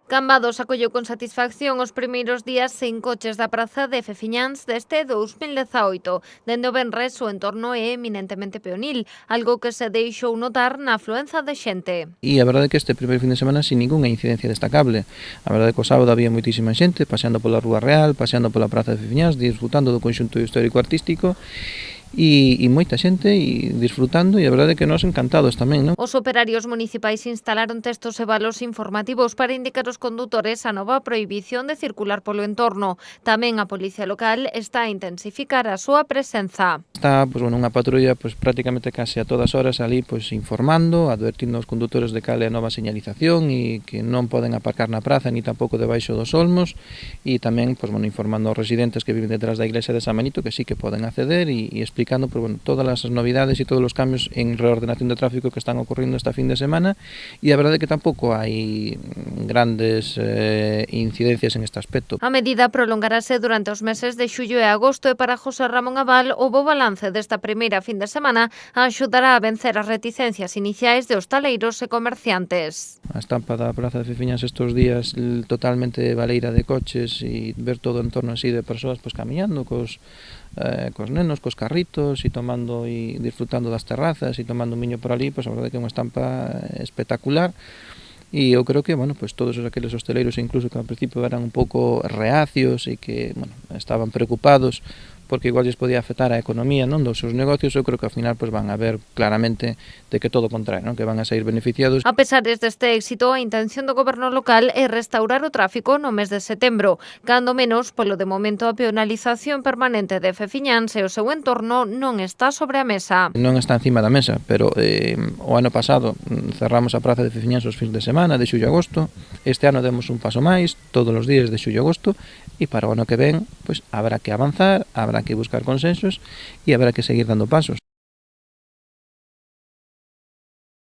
Cambados acolleu con satisfacción os primeiros días sen coches da praza de Fefiñáns deste 2018. Dende o venres o entorno é eminentemente peonil, algo que se deixou notar na afluenza de xente. E a verdade é que este primeiro fin de semana sin ningunha incidencia destacable. A verdade é que o sábado había moitísima xente paseando pola Rúa Real, paseando pola praza de Fefiñáns, disfrutando do conxunto histórico-artístico e moita xente e disfrutando, e a verdade é que nós encantados tamén, non? Os operarios municipais instalaron textos e valos informativos para indicar aos conductores a nova prohibición de circular polo entorno. Tamén a Policía Local está a intensificar a súa presenza. Está unha patrulla prácticamente case a todas horas ali informando, advertindo aos condutores de cal é a nova señalización e que non poden aparcar na praza ni tampouco debaixo dos olmos, e tamén informando aos residentes que viven detrás da iglesia de San Benito que sí que poden acceder e explicando todas as novidades e todos os cambios en reordenación de tráfico que están ocorrendo esta fin de semana, e a verdade é que tampouco hai grandes incidencias en este aspecto. A medida prolongarase durante os meses de xullo e agosto, e para José Ramón Abal o bo balance desta primeira fin de semana axudará a vencer as reticencias iniciais de hostaleiros e comerciantes. A estampa da praza de Fefiñáns estes días totalmente baleira de coches e ver todo o entorno así de persoas camiñando cos nenos, cos carritos e tomando e disfrutando das terrazas e tomando un viño por ali, a verdade que é unha estampa espectacular. E eu creo que, todos aqueles hosteleiros incluso que ao principio eran un pouco reacios e que, estaban preocupados porque igual lles podía afectar a economía dos seus negocios, eu creo que ao final van a ver claramente de que todo o contrario, que van a sair beneficiados. A pesar deste éxito, a intención do goberno local é restaurar o tráfico no mes de setembro, cando menos polo de momento a peonalización permanente de Fefiñáns e o seu entorno non está sobre a mesa. Non está encima da mesa, pero o ano pasado cerramos a praza de Fefiñáns os fins de semana, de xullo a agosto. Este ano demos un paso máis, todos os días de xullo a agosto, e para o ano que ven habrá que avanzar, habrá que buscar consensos e habrá que seguir dando pasos.